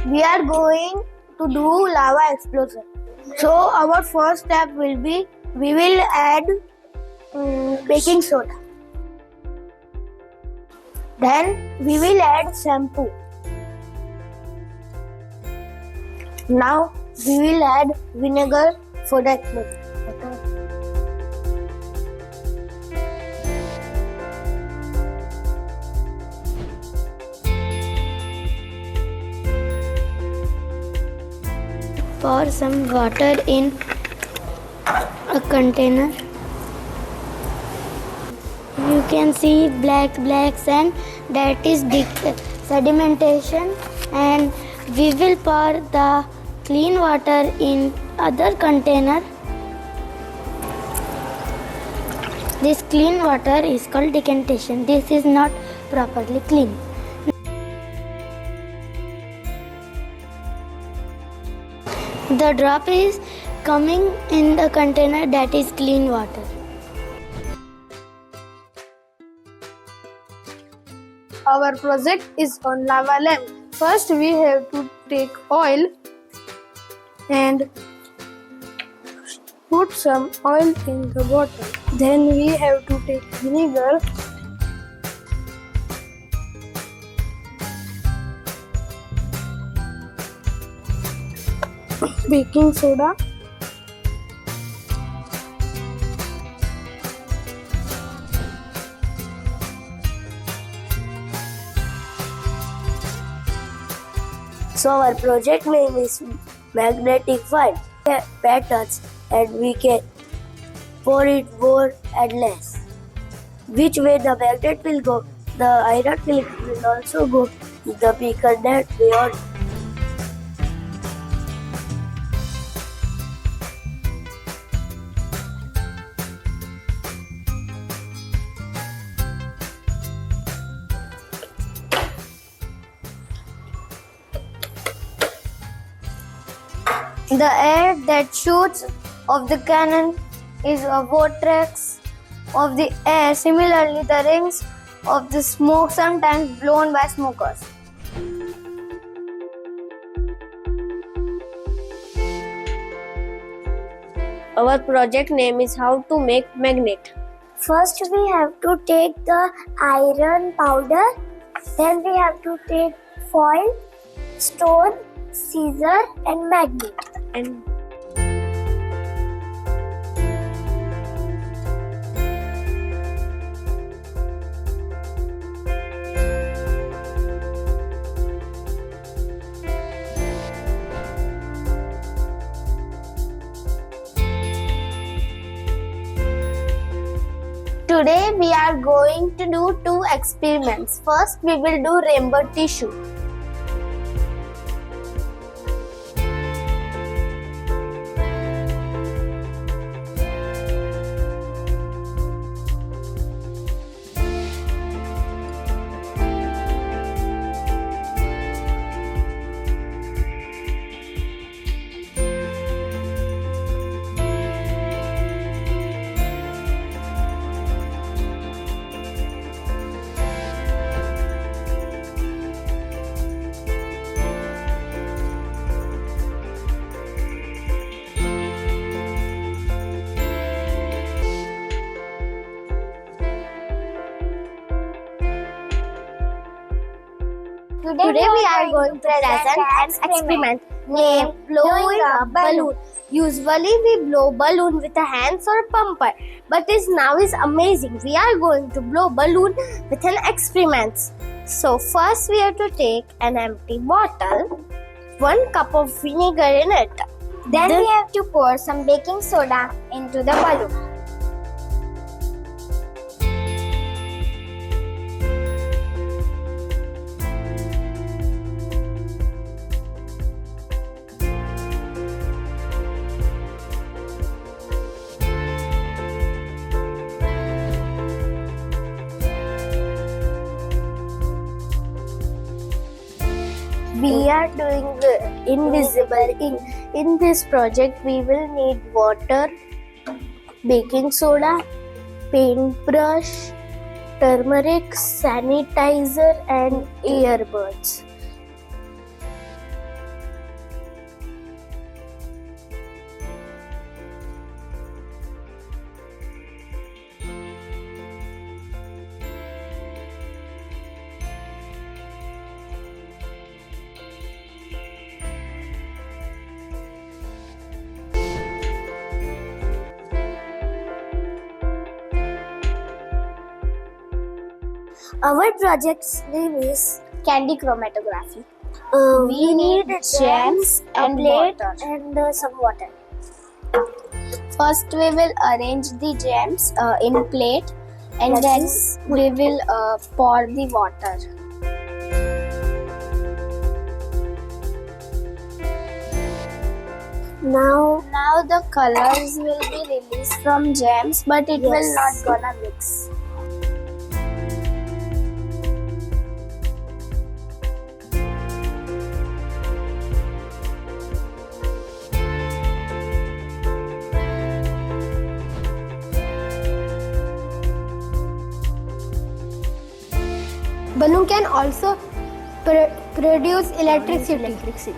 we are going to do lava explosion. So our first step will be, we will add baking soda. Then we will add shampoo. Now we will add vinegar for the explosion. Pour some water in a container. You can see black sand, that is sedimentation, and we will pour the clean water in other container. This clean water is called decantation. This is not properly clean. The drop is coming in the container, that is clean water. Our project is on lava lamp. First we have to take oil and put some oil in the bottle. Then we have to take vinegar, baking soda, so our project name is magnetic field patterns, and we can pour it more and less. Which way the magnet will go, the iron will also go to the beaker that way on. The air that shoots of the cannon is a vortex of the air. Similarly, the rings of the smoke sometimes blown by smokers. Our project name is How to Make Magnet. First, we have to take the iron powder. Then we have to take foil, stone, scissor, and magnet. Today we are going to do two experiments. First, we will do rainbow tissue. Today we are going to present an experiment named blowing a balloon. Usually we blow balloon with a hands or a pumper, but this now is amazing. We are going to blow balloon with an experiment. So first we have to take an empty bottle, 1 cup of vinegar in it. Then we have to pour some baking soda into the balloon. We are doing the invisible ink. In this project, we will need water, baking soda, paintbrush, turmeric, sanitizer, and earbuds. Our project's name is Candy chromatography. we need gems, a and plate, water. and some water. First, we will arrange the gems in plate, and Like then this. we will pour the water. Now the colors will be released from gems, but it will not Yes. gonna mix. Balloon can also produce electricity.